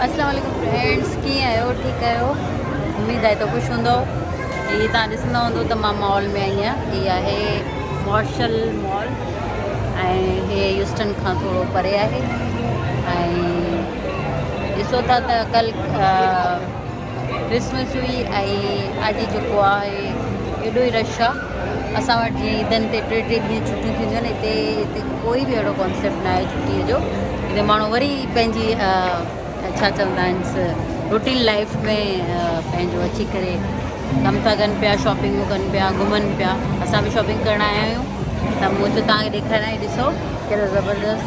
अस्सलाम वालेकुम फ्रेंड्स, कीअं आहियो? ठीकु आहियो? उम्मीद आहे त ख़ुशि हूंदो। हीअ तव्हां ॾिसंदा हूंदो त मां मॉल में आई आहियां। हीअ आहे मार्शल मॉल ऐं हीअ ह्यूस्टन खां थोरो परे आहे। ऐं ॾिसो था त कल्ह क्रिसमस हुई ऐं अॼु जेको आहे एॾो ई रश आहे। असां वटि जीअं ईदनि ते 3 ॾींहं छुटियूं थींदियूं आहिनि, हिते कोई बि अहिड़ो कॉन्सेप्ट न आहे छुटीअ जो। हिते माण्हू वरी पंहिंजी छा चवंदा आहिनि रूटीन लाइफ में पंहिंजो अची करे कमु था कनि पिया, शॉपिंगूं कनि पिया, घुमनि पिया। असां बि शॉपिंग करणु आया आहियूं त मूं चयो तव्हांखे ॾेखारियां। ॾिसो कहिड़ो ज़बरदस्त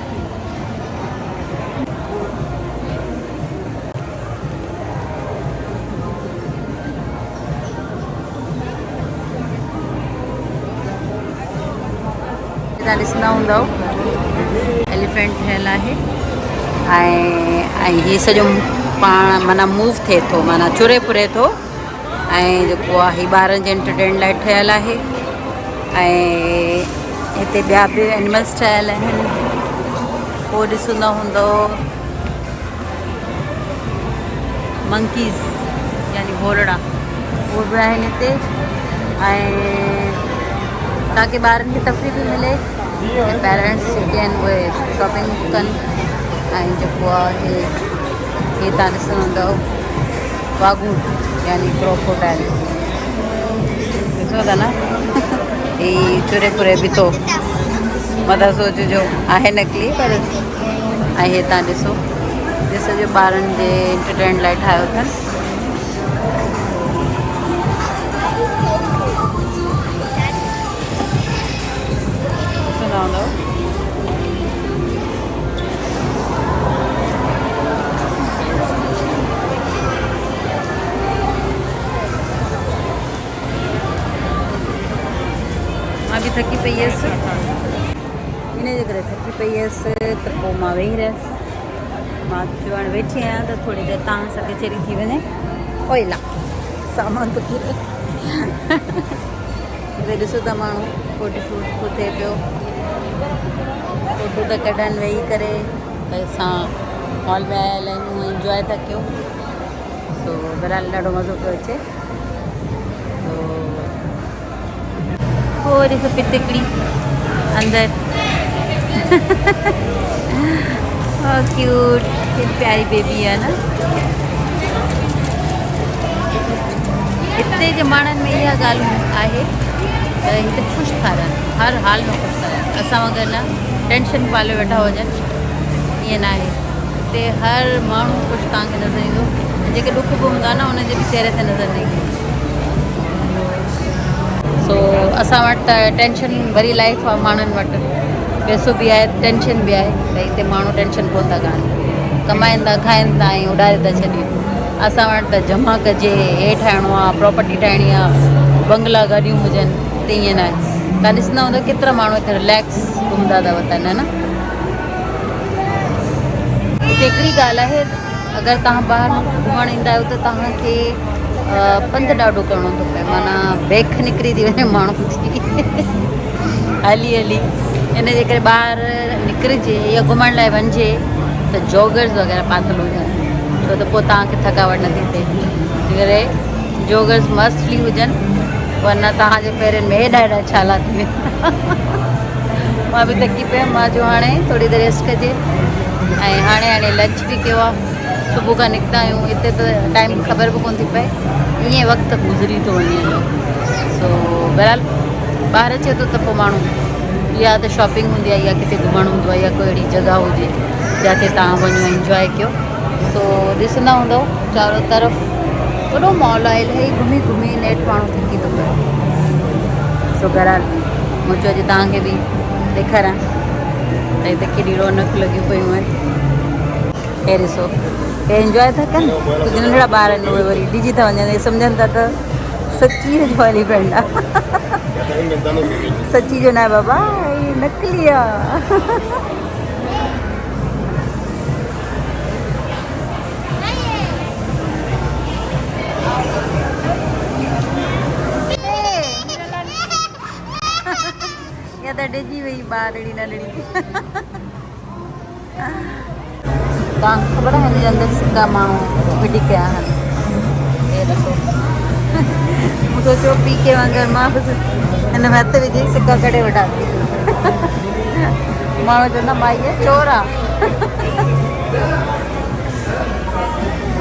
तव्हां ॾिसंदा हूंदव एलिफेंट ठहियलु आहे ऐं हीअ सॼो पाण माना मूव थिए थो, माना चुरे फुरे थो। ऐं जेको आहे हीअ ॿारनि जे एंटरटेन लाइ ठहियलु आहे। ऐं हिते ॿिया बि एनिमल्स ठहियलु आहिनि। पोइ ॾिसंदा हूंदव मंकीज़ यानी घोड़ड़ा, उहे बि आहिनि हिते। ऐं ताकि ॿारनि खे तफ़री बि मिले ऐं पेरेंट्स जेके आहिनि उहे शॉपिंग कनि। ऐं जेको आहे हे तव्हां ॾिसंदा हूंदव वागून यानी क्रोकोडाइल, ॾिसो था न ही चुरे फुरे बि थो, मतिलबु सोचिजो आहे नकली पर। ऐं हे तव्हां ॾिसो सॼो ॿारनि जे एंटरटेन लाइ ठाहियो अथनि। ॾिसंदा हूंदव मां बि थकी पई हुअसि, इन जे करे थकी पई हुअसि त पोइ मां वेही रहियसि। मां चयो हाणे वेठी आहियां त थोरी देरि तव्हां सां कचहरी थी वञे। ओइला सामान तो किरे। हिते ॾिसो था माण्हू फोटो शूट थो थिए पियो, फोटो था कढनि वेही करे। त असां हॉल में आयल आहियूं, इंजॉय था कयूं। सो बहरहाल ॾाढो मज़ो पियो अचे। और ॾिसो पितकड़ी अंदर क्यूट प्यारी बेबी है ना। हिते जे माण्हुनि में इहा ॻाल्हि आहे त हिते ख़ुशि था रहनि, हर हाल में ख़ुशि था रहनि। असां वांगुरु न टेंशन पाले वेठा हुजनि, ईअं न आहे। हिते हर माण्हू ख़ुशि तव्हांखे नज़र ईंदो। जेके ॾुख बि हूंदा न उनजे बि चहिरे ते नज़र न ईंदी। सो असां वटि त टेंशन भरी लाइफ आहे, माण्हुनि वटि पैसो बि आहे, टेंशन बि आहे। त हिते माण्हू टेंशन कोन था कनि, कमाइनि था, खाइनि था ऐं उॾारे था छॾनि। असां वटि त जमा कजे, हे ठाहिणो आहे, प्रॉपर्टी ठाहिणी आहे, बंगला गाॾियूं हुजनि। त ईअं न आहे। तव्हां ॾिसंदा हूंदव केतिरा माण्हू हिते रिलैक्स घुमंदा था वतन, है न। हिते हिकिड़ी ॻाल्हि आहे, अगरि तव्हां ॿाहिरि घुमणु ईंदा आहियो त तव्हांखे पंधु ॾाढो करिणो थो पए, माना बेख निकिरी थी वञे माण्हू जी हली हली। इन जे करे ॿाहिरि निकिरिजे या घुमण लाइ वञिजे त जॉगर्स वग़ैरह पातल हुजनि, छो त पोइ तव्हांखे थकावट नथी थिए। इन करे जॉगर्स मस्टली हुजनि, वरना तव्हांजे पेरनि में हेॾा हेॾा छाला थी वेंदा। मां बि थकी पियमि, मां चयो हाणे थोरी देरि रेस्ट कजे। ऐं हाणे लंच बि कयो आहे। सुबुह खां निकिता आहियूं, हिते त टाइम ख़बर बि कोन थी पए, ईअं वक़्तु गुज़री थो वञे। सो बहरहाल ॿाहिरि अचे थो त पोइ माण्हू या त शॉपिंग हूंदी आहे या किथे घुमणु हूंदो आहे, या कोई अहिड़ी जॻह हुजे जिते तव्हां वञो इंजॉय कयो। सो ॾिसंदा हूंदव चारों तरफ़ वॾो मॉल आहे, इलाही घुमी घुमी नेठि माण्हू थकी थो पए। सो बहरहाल मूं चयो अॼु तव्हांखे बि ॾेखारियां त हिते केॾी रौनक लॻियूं पियूं आहिनि। हे ॾिसो हे इंजॉय था कनि, कुझु नंढड़ा ॿार आहिनि उहे वरी ॾिजी था वञनि, सम्झनि था त सची जो एलिफेंट आहे। सची जो न आहे बाबा, हे नकली आहे। या त डिॼी वई ॿारड़ी नंढड़ी। तव्हां ख़बर आहे हिनजे अंदरि सिक्का माण्हू विझी कया आहिनि। हे ॾिसो मूं सोचियो पी के वांगुरु मां बसि हिन में हथु विझी सिक्का कढे वठां थी। माण्हू चवंदा माई इहा चोर आहे।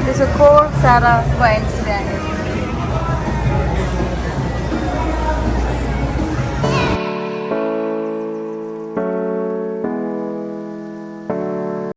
ॾिसो खोड़ सारा कॉइन्स पिया आहिनि।